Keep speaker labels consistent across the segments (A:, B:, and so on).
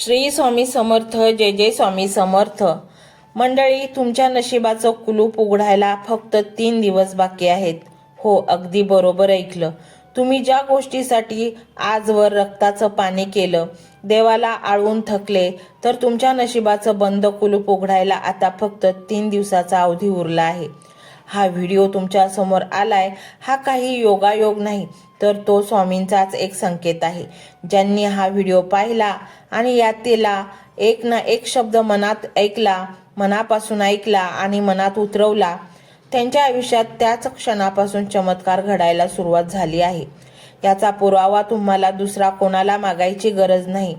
A: श्री स्वामी समर्थ. जय जय स्वामी समर्थ. मंडळी, तुमच्या नशिबाचं कुलूप उघडायला फक्त 3 दिवस बाकी आहेत. हो, अगदी बरोबर ऐकलं. तुम्ही ज्या गोष्टीसाठी आजवर रक्ताचं पाणी केलं, देवाला आळवून थकले, तर तुमच्या नशिबाचं बंद कुलूप उघडायला आता फक्त 3 दिवसाचा अवधी उरला आहे. हा व्हिडिओ तुमच्या समोर आलाय हा काही योगायोग नाही, तर तो स्वामींचाच एक संकेत आहे. ज्यांनी हा व्हिडिओ पाहिला आणि यातला एक ना एक शब्द मनात ऐकला, मनापासून ऐकला आणि मनात उतरवला, त्यांच्या आयुष्यात त्याच क्षणापासून चमत्कार घडायला सुरुवात झाली आहे. याचा पुरावा तुम्हाला दुसरा कोणाला मागायची गरज नाही,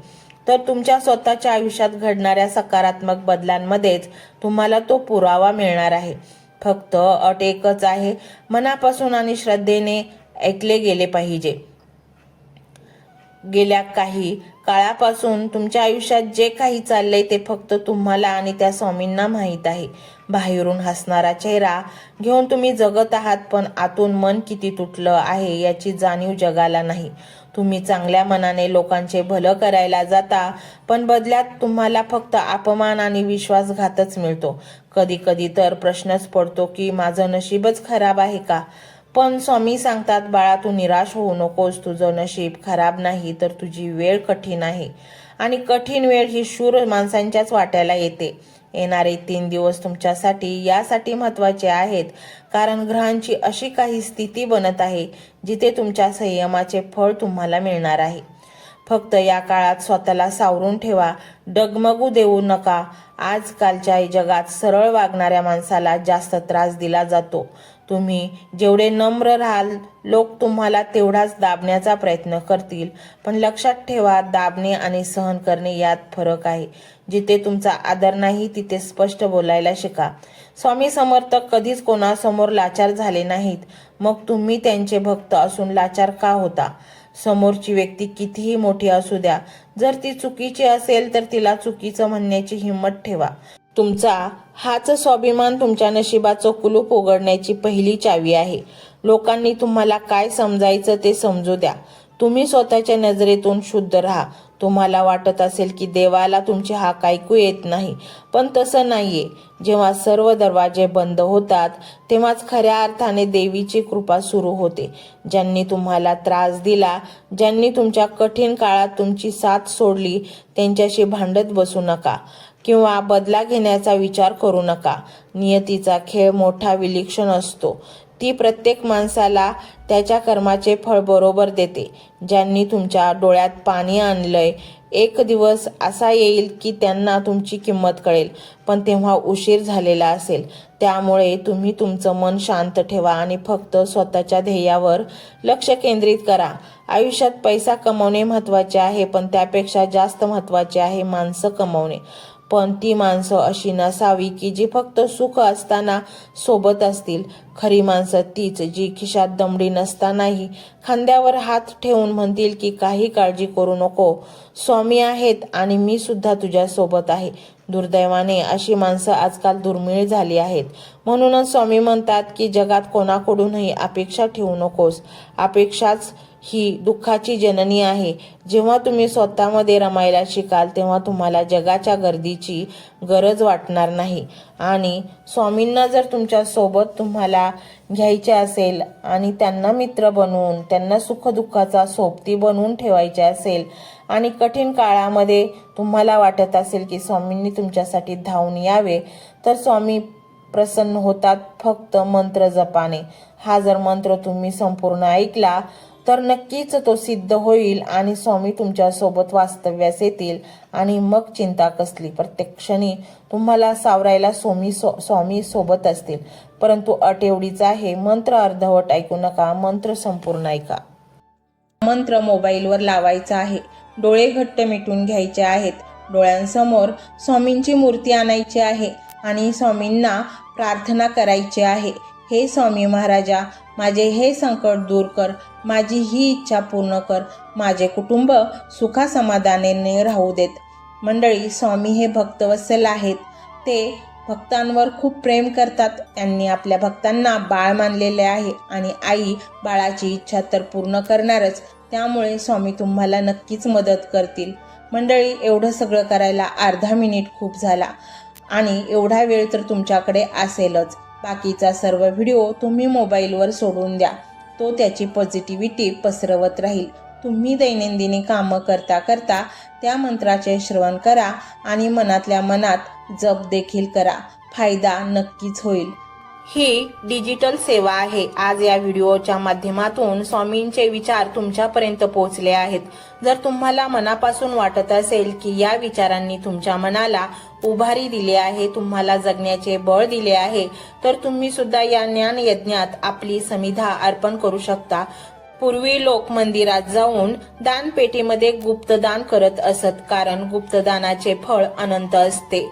A: तर तुमच्या स्वतःच्या आयुष्यात घडणाऱ्या सकारात्मक बदलांमध्येच तुम्हाला तो पुरावा मिळणार आहे. फक्त अट एकच आहे, मनापासून आणि श्रद्धेने ऐकले गेले पाहिजे. गेल्या काही काळापासून तुमच्या आयुष्यात जे काही चाललंय ते फक्त तुम्हाला आणि त्या स्वामींना माहीत आहे. बाहेरून हसणारा चेहरा घेऊन तुम्ही जगत आहात, पण आतून मन किती तुटलं आहे याची जाणीव जगाला नाही. तुम्ही चांगल्या मनाने लोकांचे भलं करायला जाता, पण बदल्यात तुम्हाला फक्त अपमान आणि विश्वासघातच मिळतो. कधी कधी तर प्रश्नच पडतो की माझं नशीबच खराब आहे का? पण स्वामी सांगतात, बाळा, तू निराश होऊ नकोस. तुझं नशीब खराब नाही, तर तुझी वेळ कठीण आहे. आणि कठीण वेळ ही शूर माणसांच्याच वाट्याला येते. येणारे 3 दिवस तुमच्यासाठी यासाठी महत्त्वाचे आहेत, कारण ग्रहांची अशी काही स्थिती बनत आहे जिथे तुमच्या संयमाचे फळ तुम्हाला मिळणार आहे. फक्त या काळात स्वतःला सावरून ठेवा, डगमगू देऊ नका. आजकालच्या जगात सरळ वागणाऱ्या माणसाला जास्त त्रास दिला जातो. तुम्ही जेवढे नम्र राहाल, लोक तुम्हाला तेवढाच दाबण्याचा प्रयत्न करतील. पण लक्षात ठेवा, दाबणे आणि सहन करणे यात फरक आहे. जिथे तुमचा आदर नाही तिथे स्पष्ट बोलायला शिका. स्वामी समर्थ कधीच कोणासमोर लाचार झाले नाहीत. मग तुम्ही त्यांचे भक्त असून लाचार का होता? समोरची व्यक्ती कितीही मोठी असू द्या, जर ती चुकीची असेल तर तिला चुकीचं म्हणण्याची हिंमत ठेवा. तुमचा हाच स्वाभिमान तुमच्या नशिबाचं कुलूप उघडण्याची पहिली चावी आहे. लोकांनी तुम्हाला काय समजायचं ते समजू द्या. तुम्ही स्वतःच्या नजरेतून शुद्ध राहा. तुम्हाला वाटत असेल की देवाला तुमचे हाक ऐकू येत नाही, पण तसं नाहीये. जेव्हा सर्व दरवाजे बंद होतात तेव्हाच खऱ्या अर्थाने देवीची कृपा सुरू होते. ज्यांनी तुम्हाला त्रास दिला, ज्यांनी तुमच्या कठीण काळात तुमची साथ सोडली, त्यांच्याशी भांडत बसू नका किंवा बदला घेण्याचा विचार करू नका. नियतीचा खेळ मोठा विलक्षण असतो. ती प्रत्येक माणसाला त्याच्या कर्माचे फळ बरोबर देते. ज्यांनी तुमच्या डोळ्यात पाणी आणलंय, एक दिवस असा येईल की त्यांना तुमची किंमत कळेल, पण तेव्हा उशीर झालेला असेल. त्यामुळे तुम्ही तुमचं मन शांत ठेवा आणि फक्त स्वतःच्या ध्येयावर लक्ष केंद्रित करा. आयुष्यात पैसा कमवणे महत्त्वाचे आहे, पण त्यापेक्षा जास्त महत्त्वाचे आहे माणसं कमवणे. पण ती माणसं अशी नसावी की जी फक्त सुख असताना सोबत असतील. खरी माणसं तीच जी खिशात दमडी नसतानाही खांद्यावर हात ठेवून म्हणतील की काही काळजी करू नको, स्वामी आहेत आणि मी सुद्धा तुझ्या सोबत आहे. दुर्दैवाने अशी माणसं आजकाल दुर्मिळ झाली आहेत. म्हणूनच स्वामी म्हणतात की जगात कोणाकडूनही अपेक्षा ठेवू नकोस. अपेक्षाच ही दुःखाची जननी आहे. जेव्हा तुम्ही स्वतःमध्ये रमायला शिकाल तेव्हा तुम्हाला जगाच्या गर्दीची गरज वाटणार नाही. आणि स्वामींना जर तुमच्या सोबत तुम्हाला घ्यायचे असेल आणि त्यांना मित्र बनवून, त्यांना सुखदुःखाचा सोबती बनवून ठेवायचे असेल आणि कठीण काळामध्ये तुम्हाला वाटत असेल की स्वामींनी तुमच्यासाठी धावून यावे, तर स्वामी प्रसन्न होतात फक्त मंत्र जपाने. हा जर मंत्र तुम्ही संपूर्ण ऐकला तर नक्कीच तो सिद्ध होईल आणि स्वामी तुमच्या सोबत वास्तव्यास येतील. आणि मग चिंता कसली, प्रत्येक क्षणी तुम्हाला सावरायला स्वामी सोबत असतील. परंतु अट एवढीच आहे, मंत्र अर्धवट ऐकू नका, मंत्र संपूर्ण ऐका. मंत्र मोबाईलवर लावायचा आहे, डोळे घट्ट मिटून घ्यायचे आहेत, डोळ्यांसमोर स्वामींची मूर्ती आणायची आहे आणि स्वामींना प्रार्थना करायची आहे. हे स्वामी महाराजा, माझे हे संकट दूर कर, माझी ही इच्छा पूर्ण कर, माझे कुटुंब सुखासमाधानाने राहू देत. मंडळी, स्वामी हे भक्तवत्सल आहेत. ते भक्तांवर खूप प्रेम करतात. त्यांनी आपल्या भक्तांना बाळ मानलेले आहे आणि आई बाळाची इच्छा तर पूर्ण करणारच. त्यामुळे स्वामी तुम्हाला नक्कीच मदत करतील. मंडळी, एवढं सगळं करायला अर्धा मिनिट खूप झाला आणि एवढा वेळ तर तुमच्याकडे असेलच. बाकीचा सर्व व्हिडिओ तुम्ही मोबाईलवर सोडून द्या, तो त्याची पॉझिटिव्हिटी पसरवत राहील. तुम्ही दैनंदिनी कामं करता करता त्या मंत्राचे श्रवण करा आणि मनातल्या मनात जप देखील करा. फायदा नक्कीच होईल. ही डिजिटल सेवा आहे. आज या व्हिडिओच्या माध्यमातून स्वामींचे विचार तुमच्यापर्यंत पोहोचले आहेत. जर तुम्हाला मनापासून वाटत असेल की या विचारांनी तुमच्या मनाला उभारी दिली आहे, तुम्हाला जगण्याचे बळ दिले आहे, तर तुम्ही सुद्धा या ज्ञान यज्ञात आपली समिधा अर्पण करू शकता. पूर्वी लोक मंदिरात जाऊन दानपेटीमध्ये गुप्तदान करत असत, कारण गुप्तदानाचे फळ अनंत असते.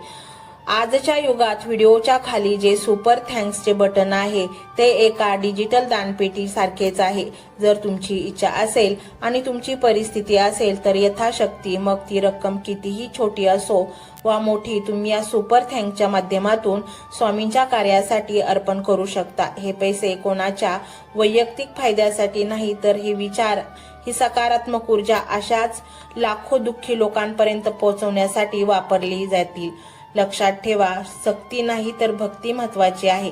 A: आजच्या युगात व्हिडिओच्या खाली जे सुपर थँक्सचे बटन आहे ते एका डिजिटल दानपेटी सारखेच आहे. जर तुमची इच्छा असेल आणि तुमची परिस्थिती असेल तर यथाशक्ती, मग ती रक्कम कितीही छोटी असो वा मोठी, तुम्ही या सुपर थँक्सच्या माध्यमातून स्वामींच्या कार्यासाठी अर्पण करू शकता. हे पैसे कोणाच्या वैयक्तिक फायद्यासाठी नाही, तर हे विचार, ही सकारात्मक ऊर्जा अशाच लाखो दुःखी लोकांपर्यंत पोहोचवण्यासाठी वापरली जातील. लक्षात ठेवा, सक्ती नाही तर भक्ती महत्वाची आहे.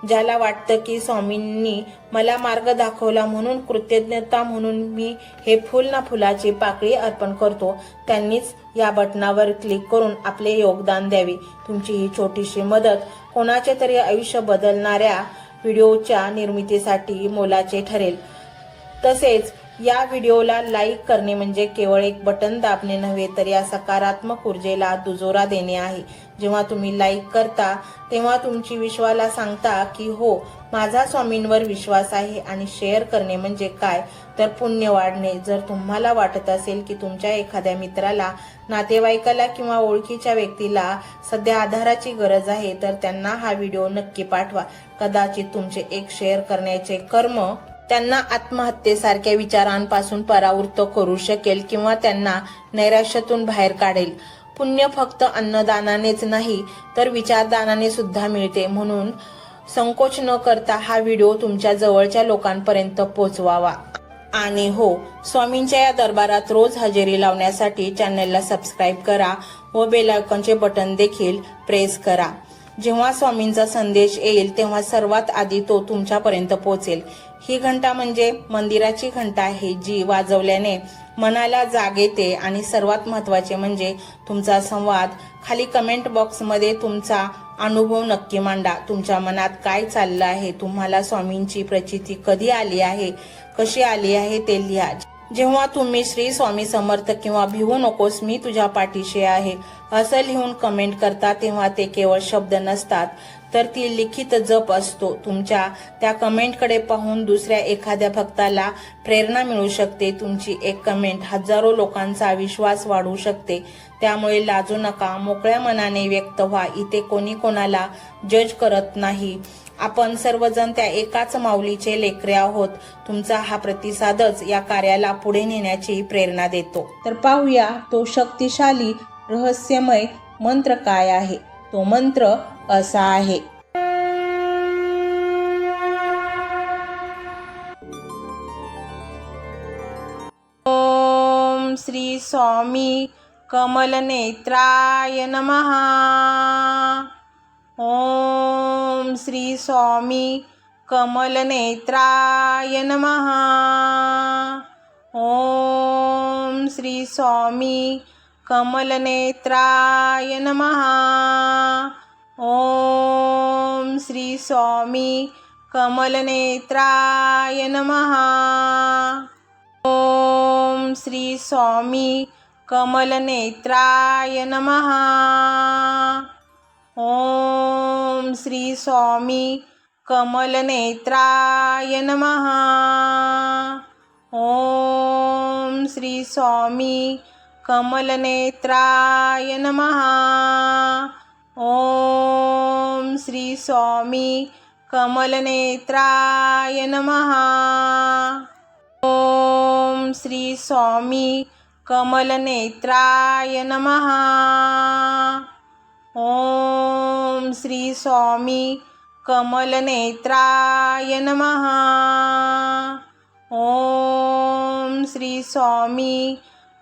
A: ज्याला वाटतं की स्वामींनी मला मार्ग दाखवला म्हणून कृतज्ञता म्हणून मी हे फुल ना फुलाची पाकळी अर्पण करतो, त्यांनीच या बटनावर क्लिक करून आपले योगदान द्यावे. तुमची ही छोटीशी मदत कोणाचे तरी आयुष्य बदलणाऱ्या व्हिडिओच्या निर्मितीसाठी मोलाचे ठरेल. तसेच या व्हिडिओला लाईक करणे म्हणजे केवळ एक बटन दाबणे नव्हे, तर या सकारात्मक ऊर्जेला दुजोरा देणे आहे. जेव्हा तुम्ही लाईक करता तेव्हा तुमची विश्वाला सांगता की हो, माझा स्वामींवर विश्वास आहे. आणि शेअर करणे म्हणजे काय, तर पुण्य वाढणे. जर तुम्हाला वाटत असेल की तुमच्या एखाद्या मित्राला, नातेवाईकाला किंवा ओळखीच्या व्यक्तीला सध्या आधाराची गरज आहे, तर त्यांना हा व्हिडिओ नक्की पाठवा. कदाचित तुमचे एक शेअर करण्याचे कर्म त्यांना आत्महत्येसारख्या विचारांपासून परावृत्त करू शकेल किंवा त्यांना नैराश्यातून बाहेर काढेल. पुण्य फक्त अन्नदानानेच नाही तर विचारदानाने सुद्धा मिळते. म्हणून संकोच न करता हा व्हिडिओ तुमच्या जवळच्या लोकांपर्यंत पोहोचवावा. आणि हो, स्वामींच्या या दरबारात रोज हजेरी लावण्यासाठी चॅनलला सबस्क्राईब करा व बेल आयकॉनचे बटन देखील प्रेस करा. जेव्हा स्वामींचा संदेश येईल तेव्हा सर्वात आधी तो तुमच्यापर्यंत पोहोचेल. ही घंटा म्हणजे मंदिराची घंटा आहे, जी वाजवल्याने मनाला जाग येते. आणि सर्वात महत्त्वाचे म्हणजे तुमचा संवाद. खाली कमेंट बॉक्समध्ये तुमचा अनुभव नक्की मांडा. तुमच्या मनात काय चाललं आहे, तुम्हाला स्वामींची प्रचिती कधी आली आहे, कशी आली आहे ते लिहा. जेव्हा तुम्ही श्री स्वामी समर्थ किंवा भिवू नकोस, मी तुझ्या पाठीशी आहे असं लिहून कमेंट करता, तेव्हा ते केवळ शब्द नसतात, तर ती लिखित जप असतो. तुमच्या त्या कमेंटकडे पाहून दुसऱ्या एखाद्या भक्ताला प्रेरणा मिळू शकते. तुमची एक कमेंट हजारो लोकांचा विश्वास वाढवू शकते. त्यामुळे लाजू नका, मोकळ्या मनाने व्यक्त व्हा. इथे कोणी कोणाला जज करत नाही. आपण सर्वजण त्या एकाच माऊलीचे लेकरे आहोत. तुमचा हा प्रतिसादच या कार्याला पुढे नेण्याची प्रेरणा देतो. तर पाहूया तो शक्तिशाली रहस्यमय मंत्र काय आहे. तो मंत्र असा आहे. ओम श्री स्वामी कमलनेत्राय नमः. ओम श्री स्वामी कमलनेत्राय नमः. ओम श्री स्वामी कमलनेत्राय नमः. ओम श्री स्वामी कमलनेत्राय नमः. ओम श्री स्वामी कमलनेत्राय नमः. ओम श्री स्वामी कमलनेत्राय नमः. ओम श्री स्वामी कमलनेत्राय नमः. ओम श्री स्वामी कमलनेत्राय नमः. ओम श्री स्वामी कमलनेत्राय नमः. ओम श्री स्वामी कमलनेत्राय नमः. ओम श्री स्वामी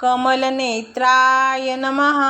A: कमलनेत्राय नमः.